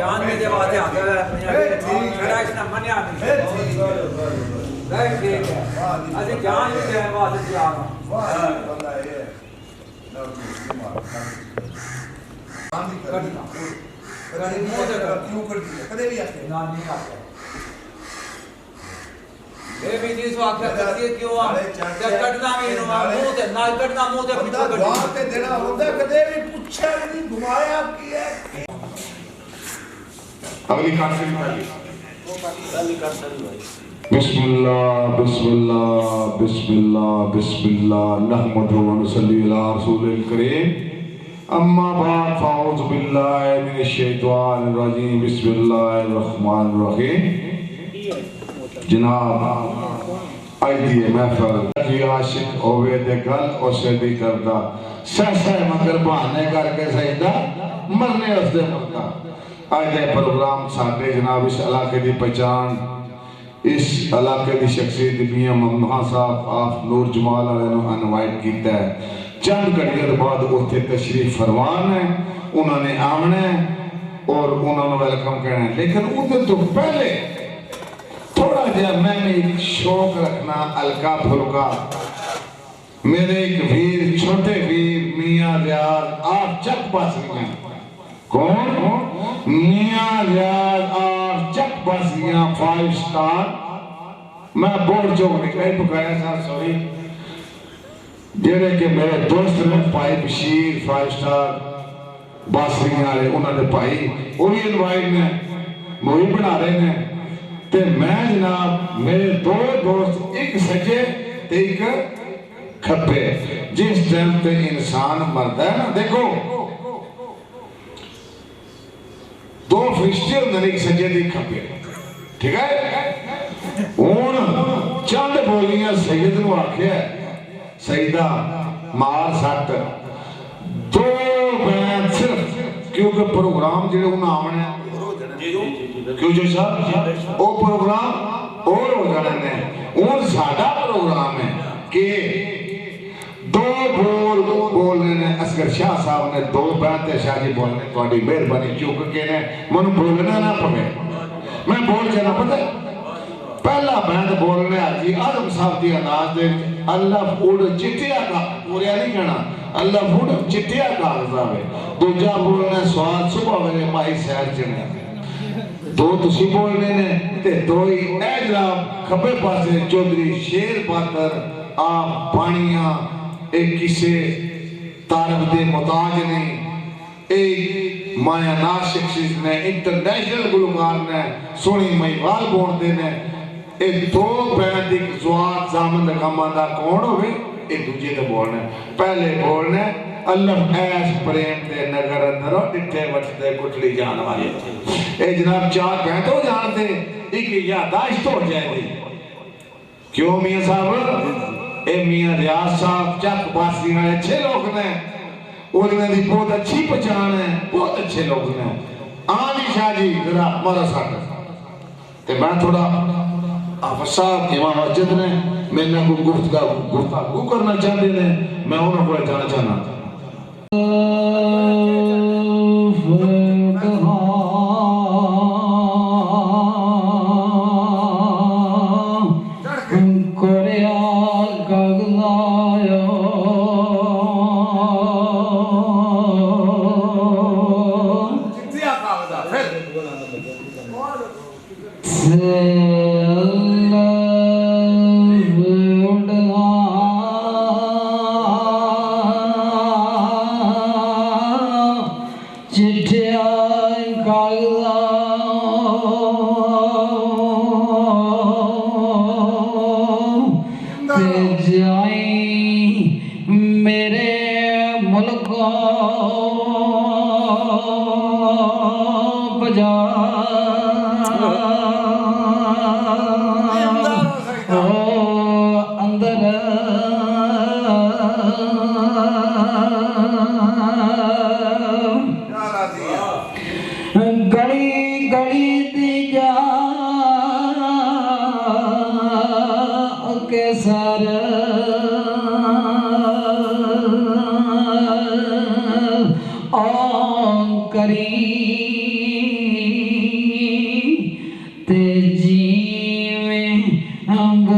जान में जब आते आते खड़ा इसने मन्या नहीं ठीक है अरे जान में देने वास्ते तैयार हूं बंदा ये ना करना अरे मुंह से क्यों कर दिया कदे भी आते ना नहीं आते ये भी जी सो आखिर करती है क्यों जब कटना भी मुंह से ना कटना मुंह से पीछे कर दुआ के देना होता कदे भी पूछा नहीं घुमाया किया अगली कांसेरी पहली कांसेरी भाई बिस्मिल्लाह बिस्मिल्लाह बिस्मिल्लाह बिस्मिल्लाह नहमदु व नसल्ली अला रसूलिल करीम अम्मा बाद फाउज़ बिल्लाहि मिनश शैतानिर रजीम बिस्मिल्लाहिर रहमानिर रहीम। जनाब आइए महफिल की आशिक होवे ते गल उसे दी करदा सह मगर बहाने करके सजदा मरने उसदे मरदा। आज दे प्रोग्राम साडे जनाब इस इलाके की पहचान इस इलाके की शख्सियत मियां मम्मा साहब आप नूर जमाल वाले इनवाइट किया है। चंद घड़ियों बाद उत्थे तशरीफ फरमान है उन्होंने आना है और उन्होंने वेलकम करना है, लेकिन उधर तो पहले थोड़ा जहा मैं एक शौक रखना हल्का फुल्का। मेरे एक वीर छोटे वीर मियां रियाज आप चक बसियां कौन मियां रियाज आप चक बसियां 5 स्टार मैं बोर्ड चौक निकल पकाया था सॉरी जेड़े के मेरे दोस्त ने भाई बशीर 5 स्टार बासरियां वाले उन्होंने भाई वो भी इनवाइट ने मूवी बना रहे हैं ते मैं जनाब मेरे दो दोस्त एक सजे ते एक खब्बे। जिस टाइम पे इंसान मरदा है ना देखो दो फरिश्ते होंदे एक सजे ते एक खब्बे ठीक है। हुण चंद बोलियां सैयद नूं आखिया सईदा मार सट दो बैठ सिर्फ क्योंकि प्रोग्राम जेड़े उन्हें आने क्यों जो साहब वो प्रोग्राम और हो जाने ने और साडा प्रोग्राम है कि दो बोलने ने असगर शाह साहब ने दो बैठते शाह जी बोलने थोड़ी मेहरबानी चुक के ने मन बोलना ना पवे मैं बोल के ना पता पहला बैंड बोलने हाजी आदम साहब की अंदाज दे अल्लाह फूड चिट्टिया का पूरा नहीं कहना अल्लाह फूड चिट्टिया कागजा वे दूजा बोलने स्वाद सुबह वेले माई सैर चढ़ने दो तुसी बोलने ने ते दो ही ए जनाब खब्बे पासे चौधरी शेर पातर आप बाणियां एक किसे तारफ दे मोहताज नहीं एक माया नाशिक ने इंटरनेशनल गुलकार ने सोनी महिवाल बोलते ने एक दो बैठ दी ज़वात ज़ामन कमांदा कौन होवे एक दूजे ते बोलने पहले बोलने अल्लाह ऐश प्रेम दे नगर अंदर डिठे वटदे कुटली जान वाले ए जनाब चार बैठ हो जानते एक यादाश्त हो जाएगी क्यों मियां साहब ए मियां रियाज साहब चक बासी वाले अच्छे लोग ने उन्होंने दी बहुत अच्छी पहचान है बहुत अच्छे लोग ने आनी शाह जी जरा मारा साथ ते मैं थोड़ा आप साहब इमाम मस्जिद ने मैंने को गुफ्तगू करना चाहते ने मैं उन्होंने को जाना चाहना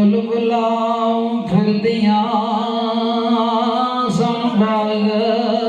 बुलबुलां फिरदियां सन बाग